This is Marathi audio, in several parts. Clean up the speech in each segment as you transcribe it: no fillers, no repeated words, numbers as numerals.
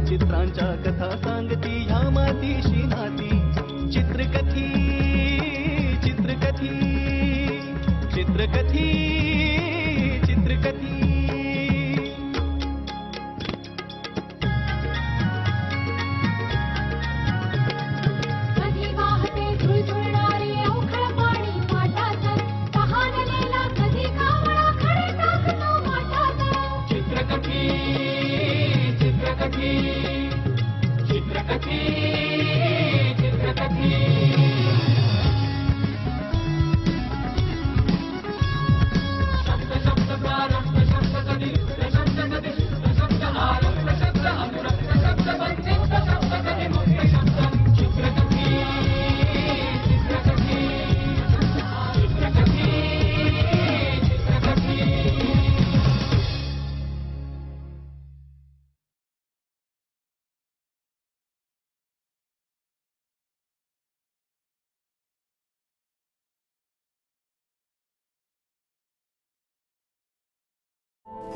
चित्रांच्या कथा सांगती ह्या मातीशी नाती चित्रकथी चित्रकथी चित्रकथी चित्रकथी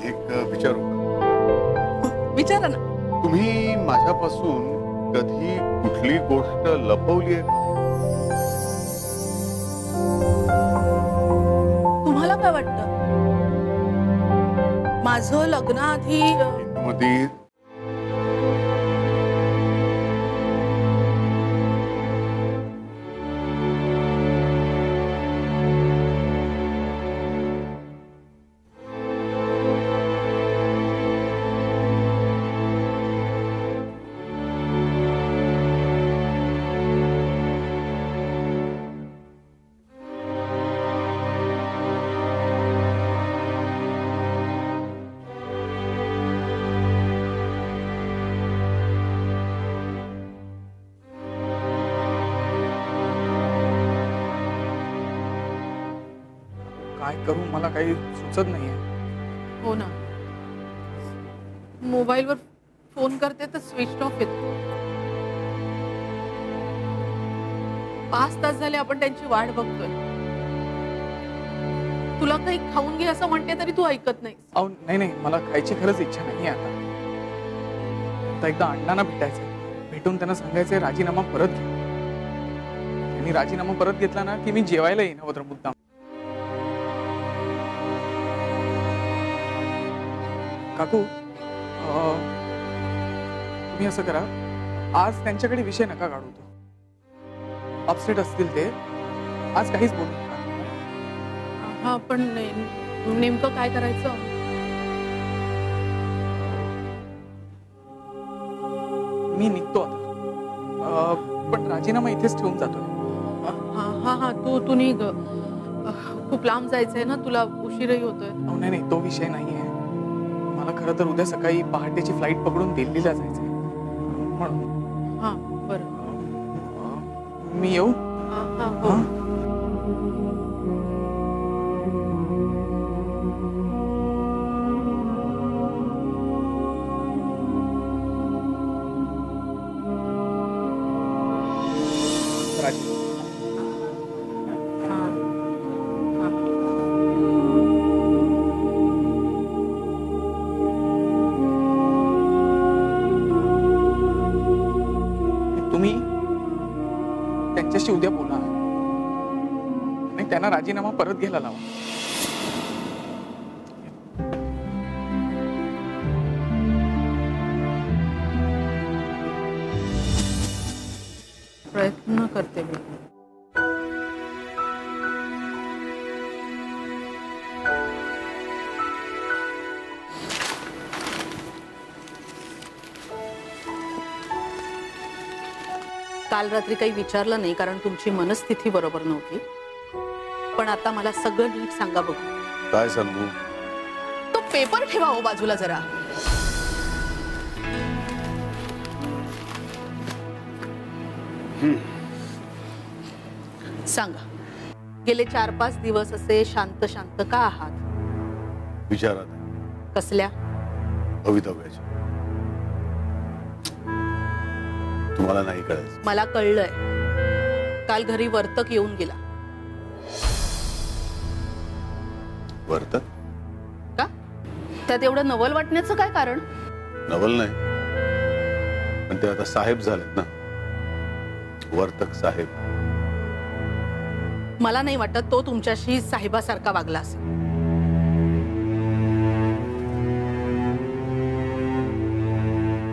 एक विचारू विचारा ना. तुम्ही माझ्यापासून कधी कुठली गोष्ट लपवली आहे? तुम्हाला काय वाटतं माझं लग्नाआधी इंदुमती, काय करू मला काही सुचत नाहीये. हो ना, मोबाईलवर फोन करते तर स्विच ऑफ येतो. 5 तास झाले आपण त्यांची वाट बघतोय. तुला काही खाऊन घे असं म्हणते तरी तू ऐकत नाही. अहो नाही नाही, मला खायची खरंच इच्छा नाहीये आता एकदा अण्णांना भेटायचंय. भेटून त्यांना सांगायचंय राजीनामा परत घे. त्यांनी राजीनामा परत घेतला ना की मी जेवायला येईन होतं मुद्दाम. काकू तुम्ही असं करा, आज त्यांच्याकडे विषय नका काढू. तो अपसेट असतील ते, आज काहीच बोलू नका. हा पण नेमकं काय करायचं? मी निघतो आता, पण राजीनामा इथेच ठेवून जातोय. हा हा तू निघ. खूप लांब जायचंय ना तुला, उशीरही होतोय. नाही नाही, तो विषय नाहीये. मला खरं तर उद्या सकाळी पहाटेची फ्लाईट पकडून दिल्लीला जायचंय म्हणून. हा बरं, मी येऊ? हो. तुम्ही त्यांच्याशी उद्या बोला आणि त्यांना राजीनामा परत घ्यायला लावा. प्रयत्न करते मी. काल रात्री काही विचारलं नाही कारण तुमची मनस्थिती बरोबर नव्हती. पण आता मला सगळं नीट सांगा बघ. काय सांगू? तो पेपर ठेवा हो बाजूला जरा. सांगा, गेले 4-5 दिवस असे शांत शांत का आहात? विचारात आहे. कसल्या? भवितव्याच्या. तुम्हाला नाही कळायचं. मला कळलंय. काल घरी वर्तक येऊन गेला. वर्तक? का? त्यात एवढं नवल वाटण्याचं काय कारण? नवल नाही, पण ते आता साहेब झालेत ना, वर्तक साहेब. मला नाही वाटत तो तुमच्याशी साहेबासारखा वागला असेल.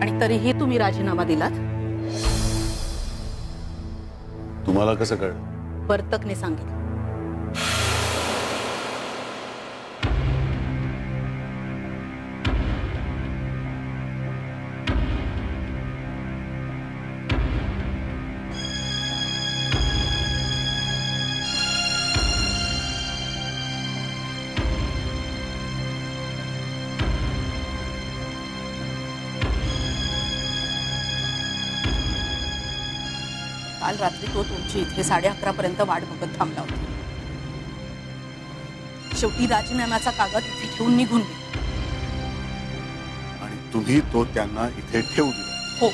आणि तरीही तुम्ही राजीनामा दिलात? तुम्हाला कसं कळलं? वर्तकने सांगितलं. काल रात्री तो तुमची इथे 11:30 पर्यंत वाट बघत थांबला होता. शेवटी राजीनाम्याचा कागद इथे ठेवून निघून गेला. आणि तुम्ही तो त्यांना इथे ठेवू दिला? हो,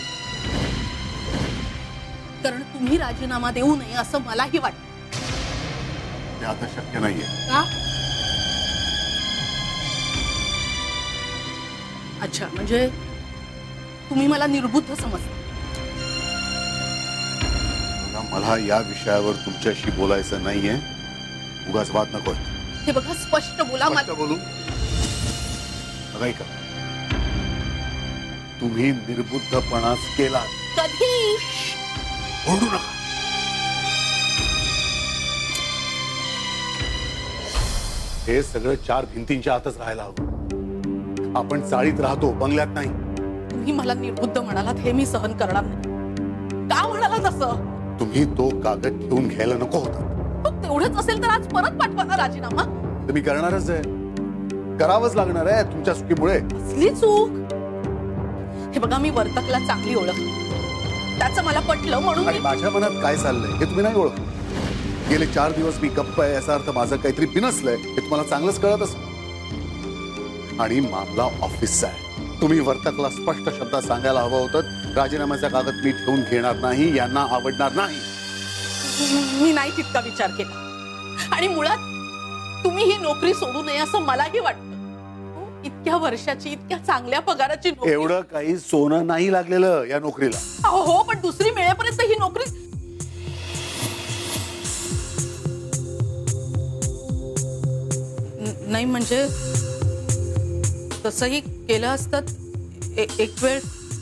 कारण तुम्ही राजीनामा देऊ नये असं मलाही वाटतं. ते आता शक्य नाहीये. का? अच्छा, म्हणजे तुम्ही मला निर्बुद्ध समजता. मला या विषयावर तुमच्याशी बोलायचं नाहीये. उगाच वाद नको. हे बघा, स्पष्ट बोला. स्पष्ट बोलू? ऐका, तुम्ही निर्बुद्धपणाच केला. कधी? ओरडू नका. हे सगळं 4 भिंतींच्या आतच राहायला हवं. आपण चाळीत राहतो, बंगल्यात नाही. तुम्ही मला निर्बुद्ध म्हणालात हे मी सहन करणार नाही. का म्हणाला तसं? तुम्ही तो कागद ठेवून घ्यायला नको होता. तेवढंच असेल तर आज परत पाठवा ना राजीनामा. तुम्ही करणारच आहे. करावंच लागणार आहे तुमच्या चुकीमुळे. असली चूक? हे बघा, मी वर्तकला चांगली ओळखली. त्याचं मला पटलं म्हणून आणि माझ्या मनात काय चाललंय हे तुम्ही नाही ओळखलं. गेले 4 दिवस मी गप्प आहे याचा अर्थ माझं काहीतरी बिनसलंय हे तुम्हाला चांगलंच कळत असं. आणि मामला ऑफिसचा आहे. तुम्ही वर्तकला स्पष्ट शब्दात सांगायला हवं होतं, राजीनाम्याचा कागद मी ठेवून घेणार नाही, यांना आवडणार नाही. मी नाही तितका विचार केला. आणि मुळात तुम्ही ही नोकरी सोडू नये असं मलाही वाटतं. इतक्या वर्षाची, इतक्या चांगल्या पगाराची नोकरी. एवढं काही सोनं नाही लागलेलं या नोकरीला. हो, पण दुसरी मिळेपर्यंत ही नोकरी. नाही म्हणजे तसंही केलं असतं एक वेळ.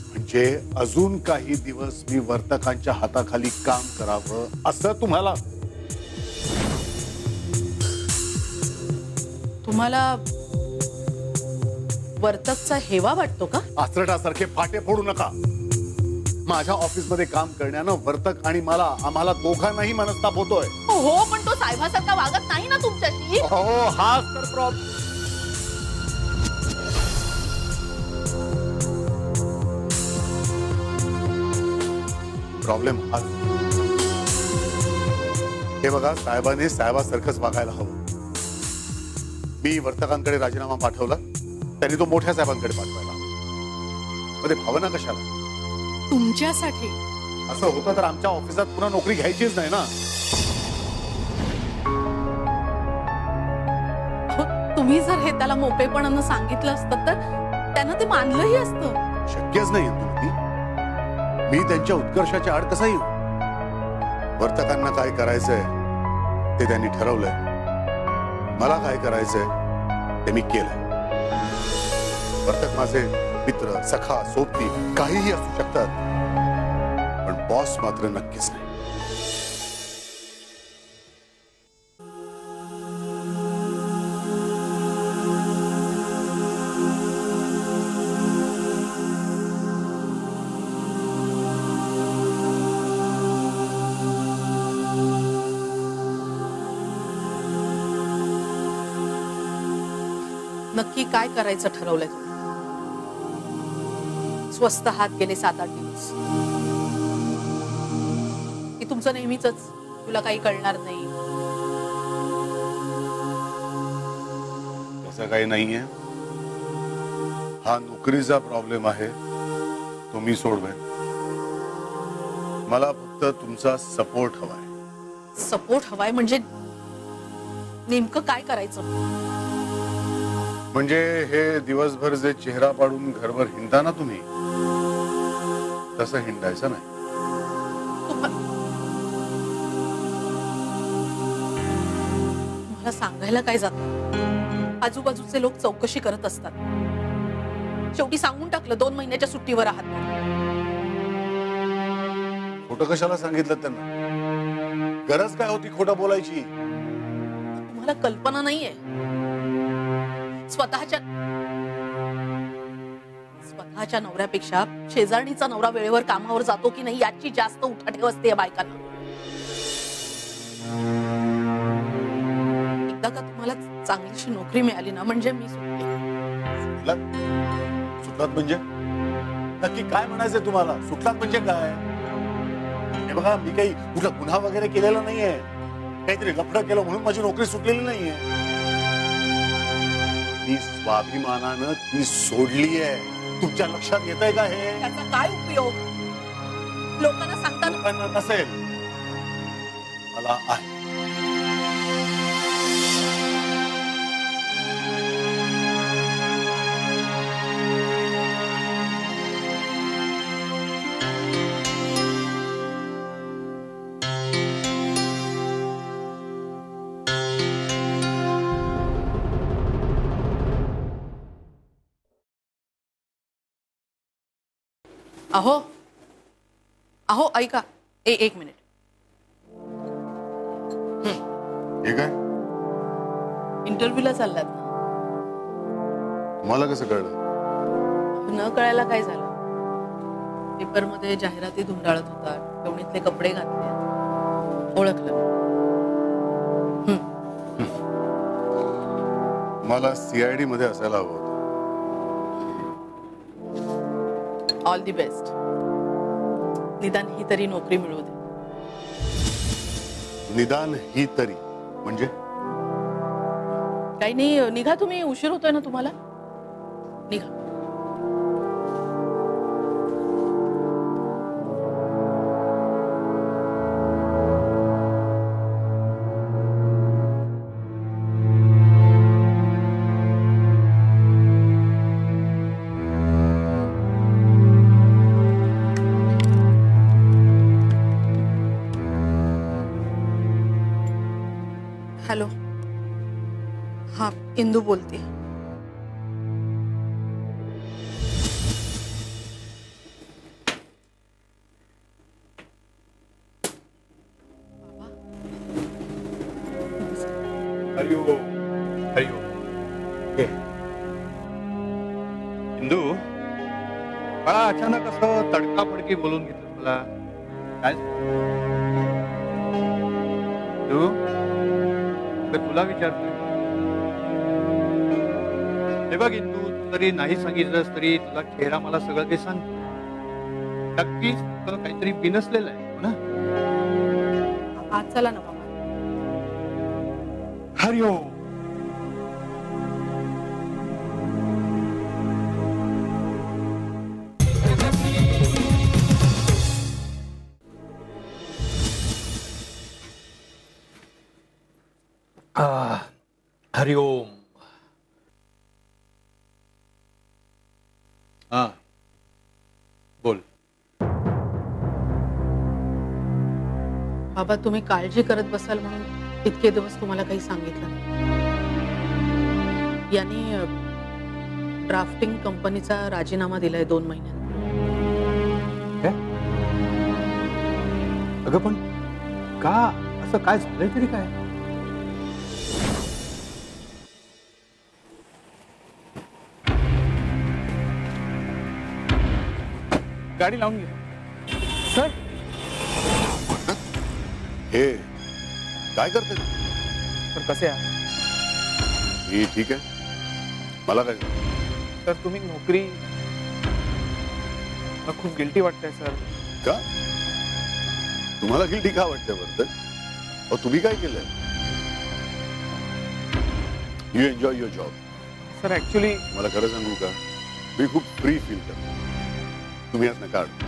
म्हणजे अजून काही दिवस मी वर्तकांच्या हाताखाली काम करावं असं तुम्हाला? तुम्हाला वर्तकचा हेवा वाटतो का? आचरटासारखे फाटे फोडू नका. माझ्या ऑफिसमध्ये काम करण्यानं वर्तक आणि आम्हाला दोघांनाही मनस्ताप होतोय. हो, पण तो साहेबासारखा वागत नाही ना तुमच्याशी. हो, हाच तर प्रॉब्लेम. प्रॉब्लेम हाच. हे बघा, साहेबांनी साहेबासारखंच वागायला हवं. मी वर्तकांकडे राजीनामा पाठवला, त्यांनी तो मोठ्या साहेबांकडे पाठवायला. मध्ये भावना कशाला? तुमच्यासाठी. असं होतं तर आमच्या ऑफिसात पुन्हा नोकरी घ्यायचीच नाही ना. तुम्ही जर हे त्याला मोकळेपणानं सांगितलं असतं तर त्यानं ते मानलंही असतं. शक्यच नाही तुम्ही. मी त्यांच्या उत्कर्षाच्या आड कसा येऊ? वर्तकांना काय करायचंय ते त्यांनी ठरवलंय. मला काय करायचंय ते मी केलंय. वर्तक माझे मित्र, सखा, सोबती काहीही असू शकतात, पण बॉस मात्र नक्कीच नाही. नक्की काय करायचं ठरवलंय? स्वस्त हात गेले 7-8 दिवस. तुमचं नेहमीच तुला काही कळणार नाही. तसं काही नाहीये. हा नोकरीचा प्रॉब्लेम आहे, तो मी सोडवेन. मला फक्त तुमचा सपोर्ट हवाय. सपोर्ट हवाय म्हणजे नेमकं काय करायचं? म्हणजे हे दिवसभर जे चेहरा पाडून घरभर हिंडता ना तुम्ही, तसं हिंडायचं नाही. मला सांगायला काय जात? आजूबाजूचे लोक चौकशी करत असतात. शेवटी सांगून टाकलं 2 महिन्याच्या सुट्टीवर आहात. खोटं कशाला सांगितलं त्यांना? गरज काय होती खोटं बोलायची? तुम्हाला कल्पना नाहीये. स्वतःच्या नवऱ्यापेक्षा शेजारणीचा नवरा वेळेवर कामावर जातो की नाही याची जास्त उठाठेव असते बायकांना. एकदा का तुम्हाला चांगलीशी नोकरी मिळाली ना म्हणजे मी सुटलात म्हणजे नक्की काय म्हणायचंय तुम्हाला? सुटलात म्हणजे काय? हे बघा, मी काही कुठला गुन्हा वगैरे केलेला नाहीये. काहीतरी लफडं केलं म्हणून माझी नोकरी सुटलेली नाहीये. मी स्वाभिमानानं ती सोडली आहे. तुमच्या लक्षात येत आहे का हे? त्याचा काय उपयोग? लोकांना सांगताना लोकांना नसेल, मला आहे. अहो अहो ऐका, एक मिनिट. हे काय? इंटरव्ह्यूला चाललात ना? मला कसं कळलं? न कळायला काय झालं? पेपरमध्ये जाहिराती धुंडाळत होता, ठेवणीतले कपडे घातले, ओळखलं. मला CID मध्ये असायला हवं होतं. All the best. निदान ही तरी नोकरी मिळू दे. निदान ही तरी म्हणजे? काही नाही, निघा तुम्ही. उशीर होतोय ना तुम्हाला. निघा. हॅलो. हा, इंदू बोलते. इंदू, मला अचानक असं तडकाफडकी बोलून घेतलं मला. काय तू तुला विचारतोय. हे बघ इंदू, तू तरी नाही सांगितलंस तरी तुला चेहरा मला सगळं काही सांगतो. नक्कीच काहीतरी बिनसलेलं आहे ना? आज चला ना बाबा. हरिओम. हरिओम. हा, बोल. बाबा, तुम्ही काळजी करत बसाल म्हणून इतके दिवस तुम्हाला काही सांगितलं नाही. याने ड्राफ्टिंग कंपनीचा राजीनामा दिलाय 2 महिन्यात. अगं पण का? असं काय झालंय तरी काय? गाडी लावून घे सर. हे काय करते? तर कसे आहात? ही ठीक आहे. मला काय? तर तुम्ही नोकरी, मला खूप गिल्टी वाटतंय सर. का? तुम्हाला गिल्टी का वाटतंय वर्तक? अहो तुम्ही काय केलंय? You enjoy your job. Sir actually मला खरं सांगू का, मी खूप फ्री फील करतो. तुम्ही यात नका अडकू.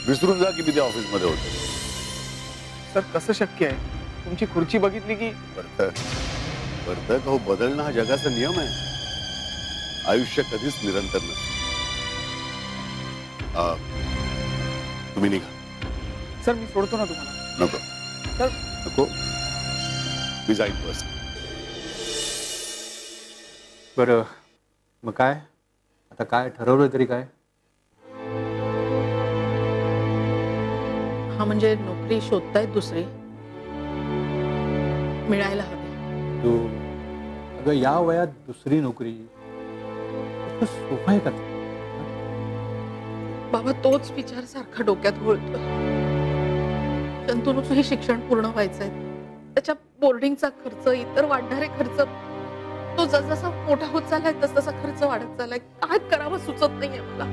विसरून जा की मी त्या ऑफिसमध्ये होतो. सर कसं शक्य आहे? तुमची खुर्ची बघितली की वर्तक हो, बदलणं हा जगाचा नियम आहे. आयुष्य कधीच निरंतर नसतं. तुम्ही निघा. सर मी सोडतो ना तुम्हाला. नको सर नको, मी जाईन बस. बरं, मग काय आता काय ठरवलं तरी काय? हा म्हणजे नोकरी शोधतायत दुसरी, मिळायला हवी. तू अगं या वयात दुसरी नोकरी इतकं सोपं आहे का ते? बाबा तोच विचार सारखा डोक्यात घोळतोय. शंतनूचं हे शिक्षण पूर्ण व्हायचंय, त्याच्या बोर्डिंगचा खर्च, इतर वाढणारे खर्च, तो जसजसा मोठा होत चाललाय तसतसा खर्च वाढत चाललाय. काय करावं सुचत नाहीये मला.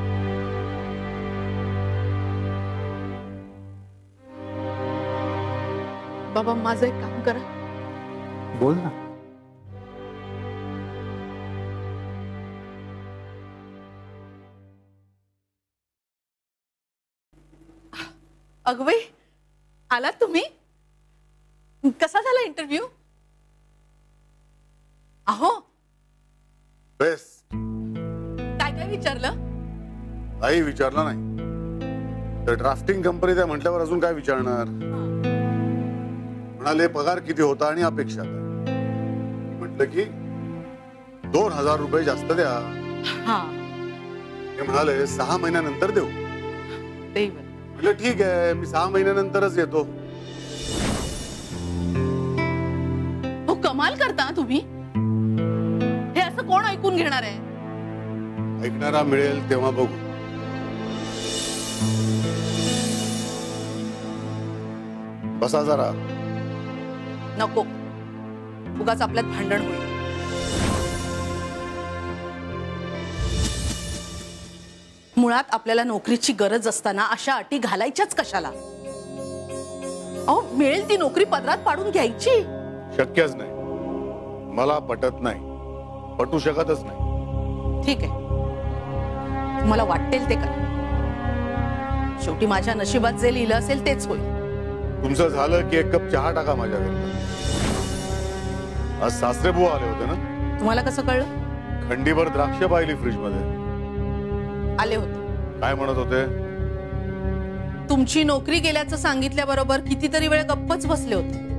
बाबा माझं एक काम करा. बोल ना. अगवई आलात तुम्ही? कसा झाला इंटरव्ह्यू? अहो बेस्ट. काय काय विचारलं? काही विचारलं नाही. तर ड्राफ्टिंग कंपनी त्या म्हटल्यावर अजून काय विचारणार? म्हणाले पगार किती होता आणि अपेक्षा काय. म्हटलं की 2000 रुपये जास्त द्या. हा ते म्हणाले 6 महिन्यानंतर देऊ. ते म्हटलं ठीक आहे, मी 6 महिन्यानंतरच येतो. हो कमाल करता तुम्ही. हे असं कोण ऐकून घेणार आहे? ऐकणारा मिळेल तेव्हा बघू. बसा जरा. नको, उगाच आपल्यात भांडण होईल. मुळात आपल्याला नोकरीची गरज असताना अशा अटी घालायच्याच कशाला? अहो मिळेल ती नोकरी पदरात पाडून घ्यायची. शक्यच नाही. मला पटत नाही, पटू शकतच नाही. ठीक आहे, तुम्हाला वाटेल ते करा. शेवटी माझ्या नशिबात जे लिहिलं असेल तेच होईल. तुमचं झालं की 1 कप चहा टाका माझ्याकडे. आज सासरे बुवा आले होते ना? तुम्हाला कसं कळलं? खंडीभर द्राक्ष पाहिली फ्रीज मध्ये. आले होते. काय म्हणत होते? तुमची नोकरी गेल्याचं सांगितल्याबरोबर कितीतरी वेळ गप्पच बसले होते.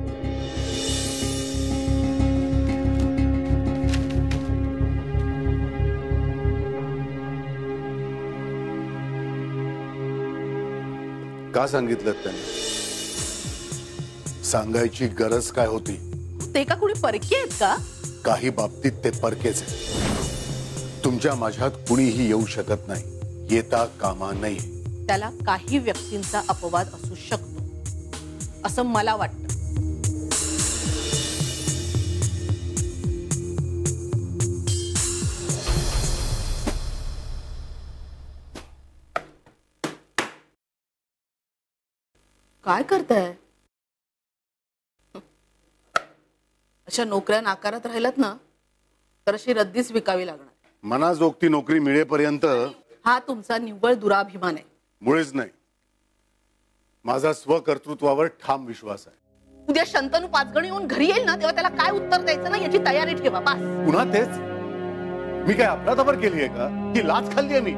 का सांगितलं त्यांनी? सांगायची गरज काय होती? ते का कुणी परके आहेत का? काही बाबतीत ते परकेच आहे. तुमच्या माझ्यात कुणीही येऊ शकत नाही, येता कामा नये. त्याला काही व्यक्तींचा अपवाद असू शकतो असं मला वाटतं. काय करताय? अशा नोकऱ्या नाकारत राहिलात ना तर अशी रद्दीच विकावी लागणार. मनाजोगती नोकरी मिळेपर्यंत हा तुमचा निव्वळ दुराभिमान आहे. मुळेच नाही. माझा स्वकर्तृत्वावर ठाम विश्वास आहे. उद्या शंतनू पाचगणी येऊन घरी येईल ना तेव्हा त्याला काय उत्तर द्यायचं ना याची तयारी ठेवा. बस. पुन्हा तेच? मी काय अपराधावर केली आहे का? की लाच खाल्ली आहे मी?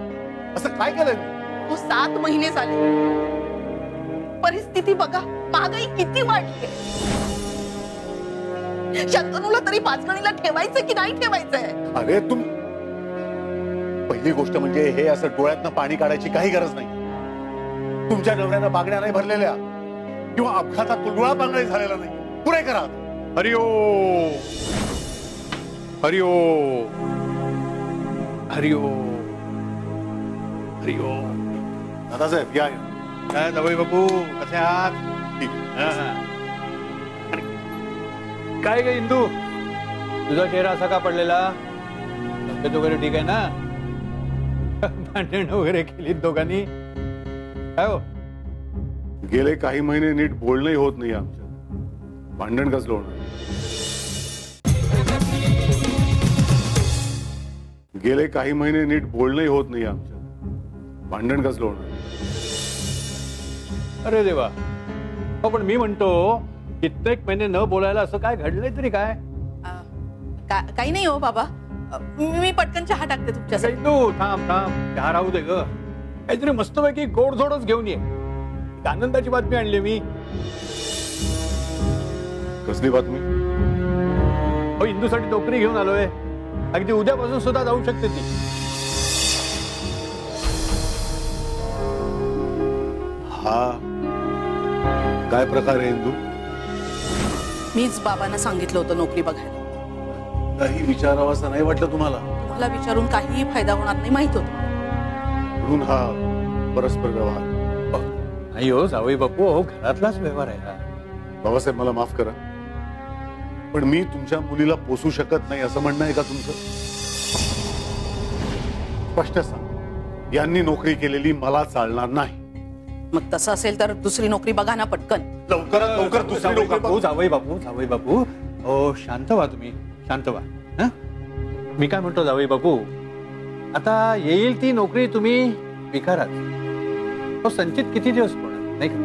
असं काय केलंय मी? तो 7 महिने झाले. परिस्थिती बघा, महागाई किती वाढली. शंतनूला तरी पाचगणीला ठेवायचं की नाही ठेवायचंय? अरे पहिली गोष्ट म्हणजे हे असं डोळ्यातनं पाणी काढायची काही गरज नाही. तुमच्या नवऱ्यानं बागड्या नाही भरलेल्या किंवा अपघातात तुडुळा बांगडे झालेला नाही. पुरे करा. हरिओ हरिओ हरिओ हरिओ. दादासाहेब या. काय जावई बापू, कसे आहात? ठीक आहे. काय ग इंदू, तुझा चेहरा असा का पडलेला? तब्येत वगैरे ठीक आहे ना? भांडण वगैरे केली दोघांनी? काय हो? गेले काही महिने नीट बोलणंही होत नाही आमच्यात. भांडण कसलं होणार? गेले काही महिने नीट बोलणंही होत नाही आमच्यात. भांडण कसलं होणार? अरे देवा. हो पण मी म्हणतो कित्येक महिने न बोलायला असं काय घडलंय तरी काय? काही नाही हो बाबा. मी पटकन चहा टाकते तुमच्यासाठी. तू थांब थांब, चहा राहू दे ग. काहीतरी मस्तपैकी गोडधोडच घेऊन ये. एक आनंदाची बातमी आणली मी. कसली बातमी? हो, इंदूसाठी नोकरी घेऊन आलोय. अगदी उद्यापासून सुद्धा जाऊ शकते ती. हा काय प्रकार आहे इंदू? मीच बाबांना सांगितलं होतं नोकरी बघायला. काही विचारावं असं नाही वाटलं तुम्हाला? मला विचारून काहीही फायदा होणार नाही माहित होतं. म्हणून हा परस्पर व्यवहार. नाही हो जावई बापू, हो घरातलाच व्यवहार आहे हा. बाबासाहेब मला माफ करा, पण मी तुमच्या मुलीला पोसू शकत नाही असं म्हणणं आहे का तुमचं? स्पष्ट सांग, यांनी नोकरी केलेली मला चालणार नाही. मग तसं असेल तर दुसरी नोकरी बघा ना पटकन. लवकरात लवकर दुसरी नोकरी बघा. जावई बापू, जावई बापू, हो शांत व्हा तुम्ही, शांत व्हा. हं? मी काय म्हणतो जावई बापू, आता येईल ती नोकरी तुम्ही स्वीकाराच. तो संचित किती दिवस होणार नाही का?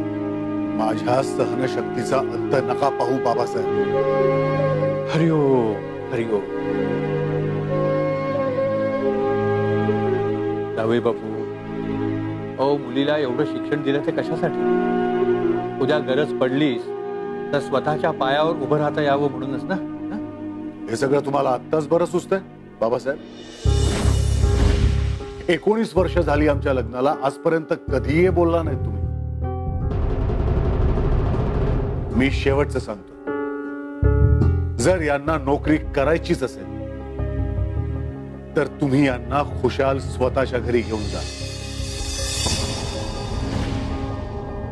माझ्या सहनशक्तीचा अंत नका पाहू बाबासाहेब. हरिओ हरिओ. जावई बापू, अहो मुलीला एवढं शिक्षण दिलं ते कशासाठी? उद्या गरज पडलीस तर स्वतःच्या पायावर उभं राहता यावं म्हणूनच ना. हे सगळं तुम्हाला आत्ताच बरं सुचतंय बाबासाहेब? 19 वर्ष झाली आमच्या लग्नाला, आजपर्यंत कधीही बोलला नाही तुम्ही. मी शेवटचं सांगतो, जर यांना नोकरी करायचीच असेल तर तुम्ही यांना खुशाल स्वतःच्या घरी घेऊन जा.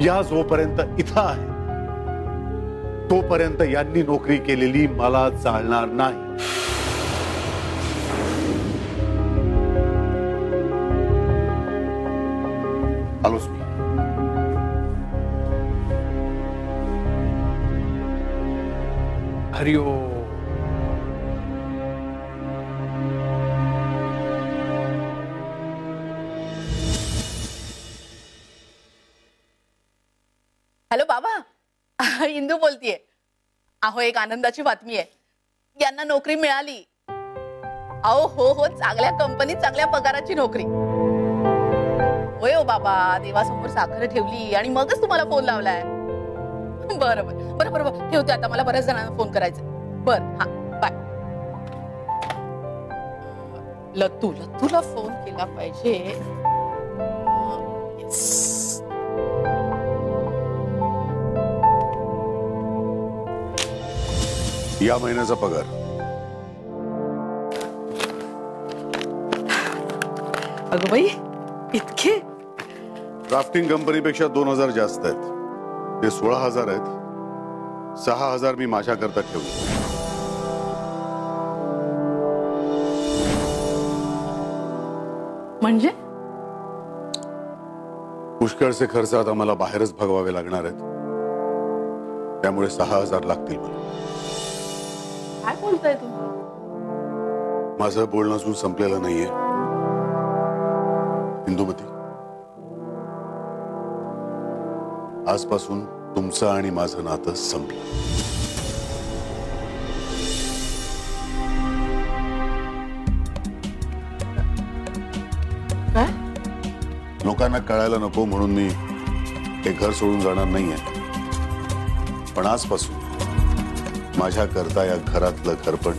या जोपर्यंत इथं आहे तोपर्यंत यांनी नोकरी केलेली मला चालणार नाही. आलोच मी. हरिओ. हॅलो बाबा, इंदू बोलतीये. अहो एक आनंदाची बातमी आहे, यांना नोकरी मिळाली. अहो हो हो, चांगल्या कंपनीत चांगल्या पगाराची नोकरी. होय हो बाबा, देवासमोर साखर ठेवली आणि मगच तुम्हाला फोन लावलाय. बरं बरं बरं बरं, ठेवते आता, मला बऱ्याच जणांना फोन करायचा. बरं हा, बाय. लत्तूला फोन केला पाहिजे. या महिन्याचा पगार. अगं बाई, इतके? ड्राफ्टिंग कंपनीपेक्षा 2000 जास्त आहेत. ते 16,000 आहेत. 6,000 मी माझ्याकरता ठेवले. म्हणजे पुष्कळचे खर्च आता मला बाहेरच भगवावे लागणार आहेत, त्यामुळे 6,000 लागतील मला. काय बोलताय तुम्ही? माझं बोलणं अजून संपलेलं नाहीये इंदुमती. आजपासून तुमचं आणि माझं नातं संपलं. काय? लोकांना कळायला नको म्हणून मी हे घर सोडून जाणार नाहीये, पण आजपासून माझ्या करता या घरातलं घरपण